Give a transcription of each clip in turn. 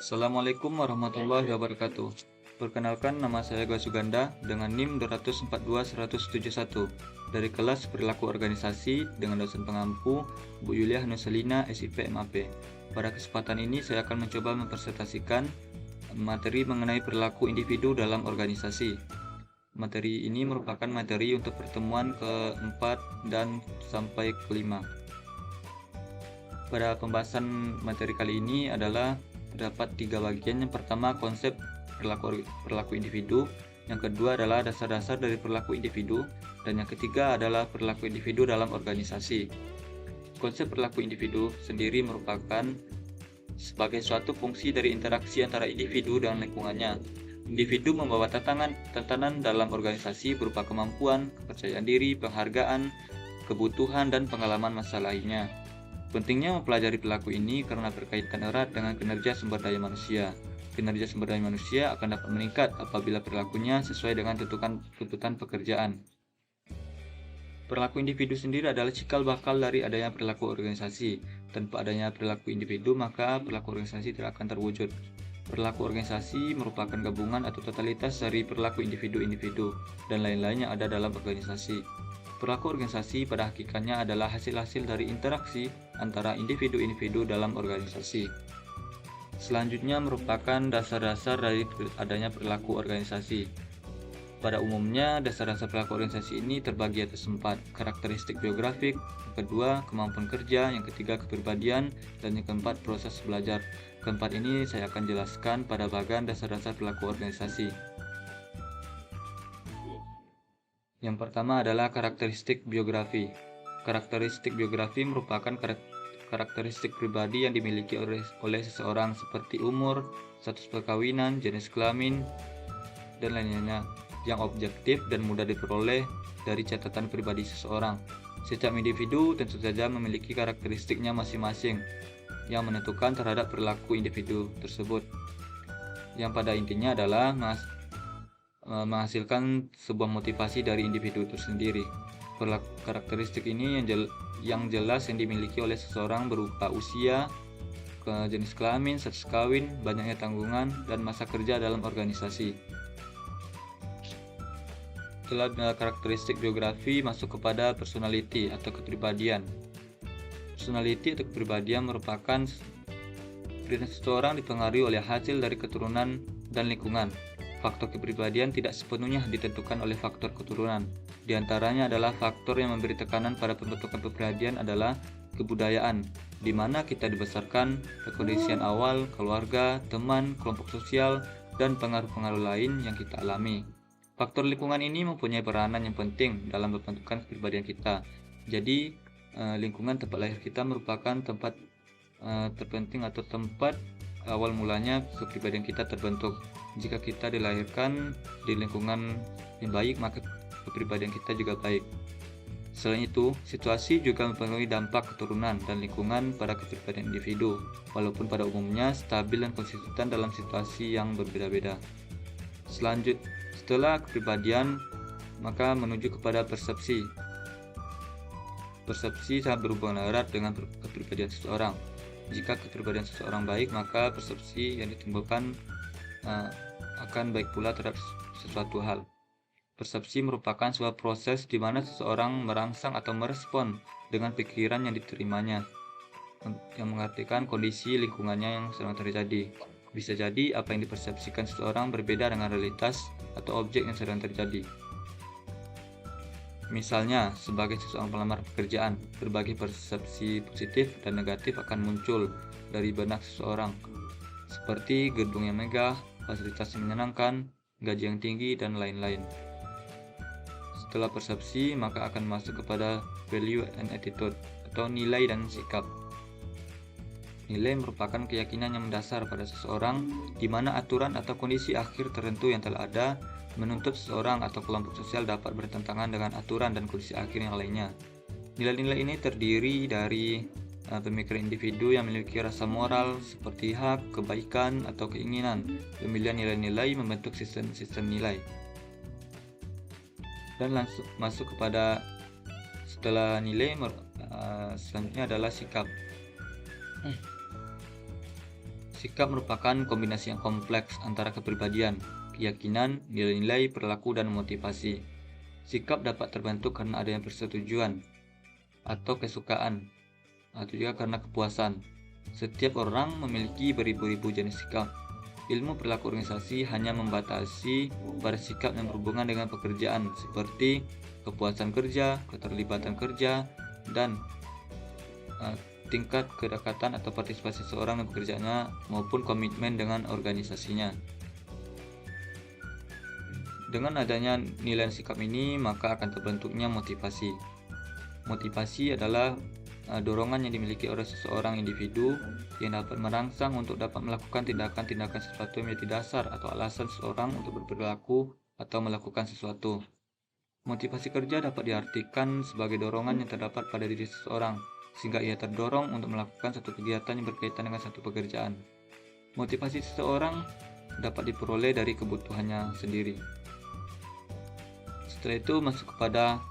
Assalamualaikum warahmatullahi wabarakatuh. Perkenalkan, nama saya Gua Suganda dengan NIM 242-171 dari kelas Perilaku Organisasi dengan dosen pengampu Bu Yuliah Nusalina SIP MAP. Pada kesempatan ini saya akan mencoba mempresentasikan materi mengenai perilaku individu dalam organisasi. Materi ini merupakan materi untuk pertemuan keempat dan sampai kelima. Pada pembahasan materi kali ini adalah terdapat 3 bagian. Yang pertama, konsep perilaku individu. Yang kedua adalah dasar-dasar dari perilaku individu. Dan yang ketiga adalah perilaku individu dalam organisasi. Konsep perilaku individu sendiri merupakan sebagai suatu fungsi dari interaksi antara individu dan lingkungannya. Individu membawa tatanan dalam organisasi berupa kemampuan, kepercayaan diri, penghargaan, kebutuhan, dan pengalaman masa lainnya. Pentingnya mempelajari perilaku ini karena berkaitan erat dengan kinerja sumber daya manusia. Kinerja sumber daya manusia akan dapat meningkat apabila perilakunya sesuai dengan tuntutan pekerjaan. Perilaku individu sendiri adalah cikal bakal dari adanya perilaku organisasi. Tanpa adanya perilaku individu, maka perilaku organisasi tidak akan terwujud. Perilaku organisasi merupakan gabungan atau totalitas dari perilaku individu-individu dan lain-lain yang ada dalam organisasi. Perilaku organisasi pada hakikatnya adalah hasil-hasil dari interaksi antara individu-individu dalam organisasi. Selanjutnya merupakan dasar-dasar dari adanya perilaku organisasi. Pada umumnya, dasar-dasar perilaku organisasi ini terbagi atas 4: karakteristik biografik, yang kedua kemampuan kerja, yang ketiga kepribadian, dan yang keempat proses belajar. Keempat ini saya akan jelaskan pada bagian dasar-dasar perilaku organisasi. Yang pertama adalah karakteristik biografi. Karakteristik biografi merupakan karakteristik pribadi yang dimiliki oleh seseorang seperti umur, status perkawinan, jenis kelamin, dan lainnya yang objektif dan mudah diperoleh dari catatan pribadi seseorang. Setiap individu tentu saja memiliki karakteristiknya masing-masing yang menentukan terhadap perilaku individu tersebut, yang pada intinya adalah menghasilkan sebuah motivasi dari individu itu sendiri. Karakteristik ini yang jelas yang dimiliki oleh seseorang berupa usia, jenis kelamin, status kawin, banyaknya tanggungan, dan masa kerja dalam organisasi. Setelah karakteristik biografi, masuk kepada personality atau kepribadian. Personality atau kepribadian merupakan seseorang dipengaruhi oleh hasil dari keturunan dan lingkungan. Faktor kepribadian tidak sepenuhnya ditentukan oleh faktor keturunan. Di antaranya adalah faktor yang memberi tekanan pada pembentukan kepribadian adalah kebudayaan, di mana kita dibesarkan, kekondisian awal, keluarga, teman, kelompok sosial, dan pengaruh-pengaruh lain yang kita alami. Faktor lingkungan ini mempunyai peranan yang penting dalam membentukkan kepribadian kita. Jadi, lingkungan tempat lahir kita merupakan tempat terpenting atau tempat awal mulanya kepribadian kita terbentuk. Jika kita dilahirkan di lingkungan yang baik, maka kepribadian kita juga baik. Selain itu, situasi juga mempengaruhi dampak keturunan dan lingkungan pada kepribadian individu, walaupun pada umumnya stabil dan konsisten dalam situasi yang berbeda-beda. Setelah kepribadian, maka menuju kepada persepsi. Persepsi sangat berhubungan erat dengan kepribadian seseorang. Jika kepribadian seseorang baik, maka persepsi yang ditimbulkan akan baik pula terhadap sesuatu hal. Persepsi merupakan sebuah proses di mana seseorang merangsang atau merespon dengan pikiran yang diterimanya, yang mengartikan kondisi lingkungannya yang sedang terjadi. Bisa jadi apa yang dipersepsikan seseorang berbeda dengan realitas atau objek yang sedang terjadi. Misalnya, sebagai seseorang pelamar pekerjaan, berbagai persepsi positif dan negatif akan muncul dari benak seseorang, seperti gedung yang megah, fasilitas yang menyenangkan, gaji yang tinggi, dan lain-lain. Setelah persepsi, maka akan masuk kepada value and attitude, atau nilai dan sikap. Nilai merupakan keyakinan yang mendasar pada seseorang, di mana aturan atau kondisi akhir tertentu yang telah ada menuntut seseorang atau kelompok sosial dapat bertentangan dengan aturan dan kondisi akhir yang lainnya. Nilai-nilai ini terdiri dari pemikiran individu yang memiliki rasa moral seperti hak, kebaikan, atau keinginan. Pemilihan nilai-nilai membentuk sistem nilai. Dan langsung masuk kepada setelah nilai, selanjutnya adalah sikap. Sikap merupakan kombinasi yang kompleks antara kepribadian, keyakinan, nilai-nilai, perilaku, dan motivasi. Sikap dapat terbentuk karena adanya persetujuan atau kesukaan, atau juga karena kepuasan. Setiap orang memiliki beribu-ribu jenis sikap. Ilmu perilaku organisasi hanya membatasi pada sikap yang berhubungan dengan pekerjaan, seperti kepuasan kerja, keterlibatan kerja, dan tingkat kedekatan atau partisipasi seseorang dalam pekerjaannya maupun komitmen dengan organisasinya. Dengan adanya nilai sikap ini, maka akan terbentuknya motivasi. Motivasi adalah dorongan yang dimiliki oleh seseorang individu yang dapat merangsang untuk dapat melakukan tindakan-tindakan sesuatu yang menjadi dasar atau alasan seseorang untuk berperilaku atau melakukan sesuatu. Motivasi kerja dapat diartikan sebagai dorongan yang terdapat pada diri seseorang, sehingga ia terdorong untuk melakukan satu kegiatan yang berkaitan dengan satu pekerjaan. Motivasi seseorang dapat diperoleh dari kebutuhannya sendiri. Setelah itu masuk kepada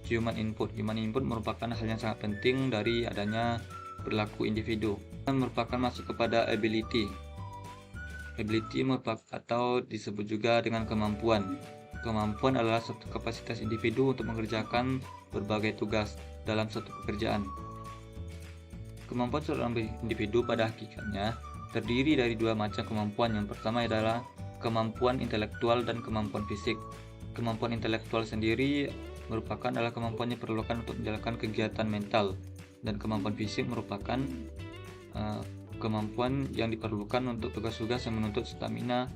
human input. Human input merupakan hal yang sangat penting dari adanya perilaku individu. Dan merupakan masuk kepada ability. Ability merupakan atau disebut juga dengan kemampuan. Kemampuan adalah suatu kapasitas individu untuk mengerjakan berbagai tugas dalam suatu pekerjaan. Kemampuan seorang individu pada hakikatnya terdiri dari dua macam kemampuan. Yang pertama adalah kemampuan intelektual dan kemampuan fisik. Kemampuan intelektual sendiri merupakan adalah kemampuan yang diperlukan untuk menjalankan kegiatan mental, dan kemampuan fisik merupakan kemampuan yang diperlukan untuk tugas-tugas yang menuntut stamina,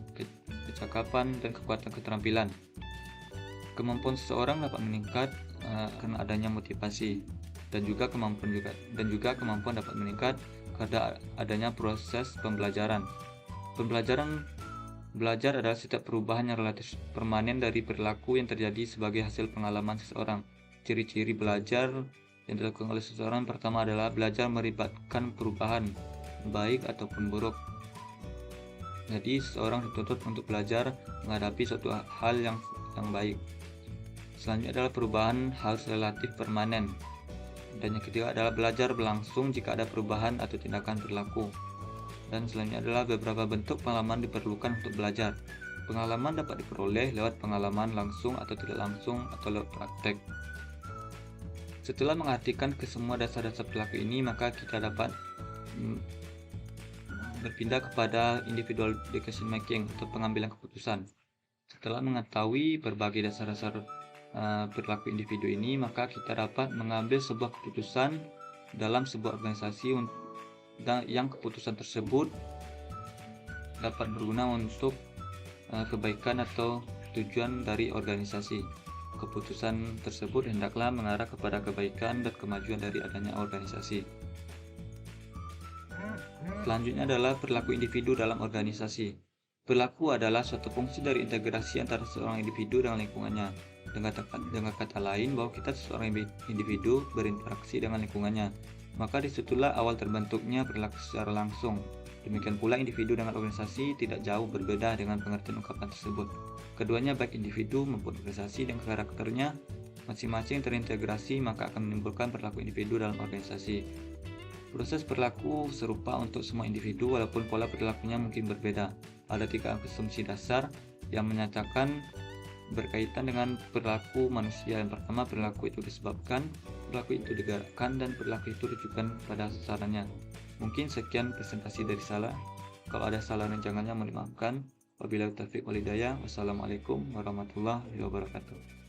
kecakapan, dan kekuatan keterampilan. Kemampuan seseorang dapat meningkat karena adanya motivasi, dan juga kemampuan dapat meningkat karena adanya proses pembelajaran. Belajar adalah setiap perubahan yang relatif permanen dari perilaku yang terjadi sebagai hasil pengalaman seseorang. Ciri-ciri belajar yang dilakukan oleh seseorang pertama adalah belajar melibatkan perubahan, baik ataupun buruk. Jadi seseorang dituntut untuk belajar menghadapi suatu hal yang baik. Selanjutnya adalah perubahan harus relatif permanen. Dan yang ketiga adalah belajar berlangsung jika ada perubahan atau tindakan perilaku. Dan selanjutnya adalah beberapa bentuk pengalaman diperlukan untuk belajar. Pengalaman dapat diperoleh lewat pengalaman langsung atau tidak langsung atau lewat praktek. Setelah mengartikan ke semua dasar-dasar perilaku ini, maka kita dapat berpindah kepada individual decision making atau pengambilan keputusan. Setelah mengetahui berbagai dasar-dasar perilaku individu ini, maka kita dapat mengambil sebuah keputusan dalam sebuah organisasi yang keputusan tersebut dapat berguna untuk kebaikan atau tujuan dari organisasi. Keputusan tersebut hendaklah mengarah kepada kebaikan dan kemajuan dari adanya organisasi. Selanjutnya adalah perilaku individu dalam organisasi. Perilaku adalah suatu fungsi dari integrasi antara seorang individu dengan lingkungannya. Dengan kata lain, bahwa kita seorang individu berinteraksi dengan lingkungannya, maka disitulah awal terbentuknya perilaku secara langsung. Demikian pula individu dengan organisasi tidak jauh berbeda dengan pengertian ungkapan tersebut. Keduanya baik individu maupun organisasi dan karakternya masing-masing terintegrasi, maka akan menimbulkan perilaku individu dalam organisasi. Proses perilaku serupa untuk semua individu walaupun pola perilakunya mungkin berbeda. Ada 3 asumsi dasar yang menyatakan berkaitan dengan perilaku manusia. Yang pertama, perilaku itu disebabkan, perilaku itu digerakkan, dan perilaku itu ditujukan pada sasarannya. Mungkin sekian presentasi dari saya. Kalau ada salah dan jangannya mohon dimaafkan. Wabillahi taufiq wal hidayah. Wassalamualaikum warahmatullahi wabarakatuh.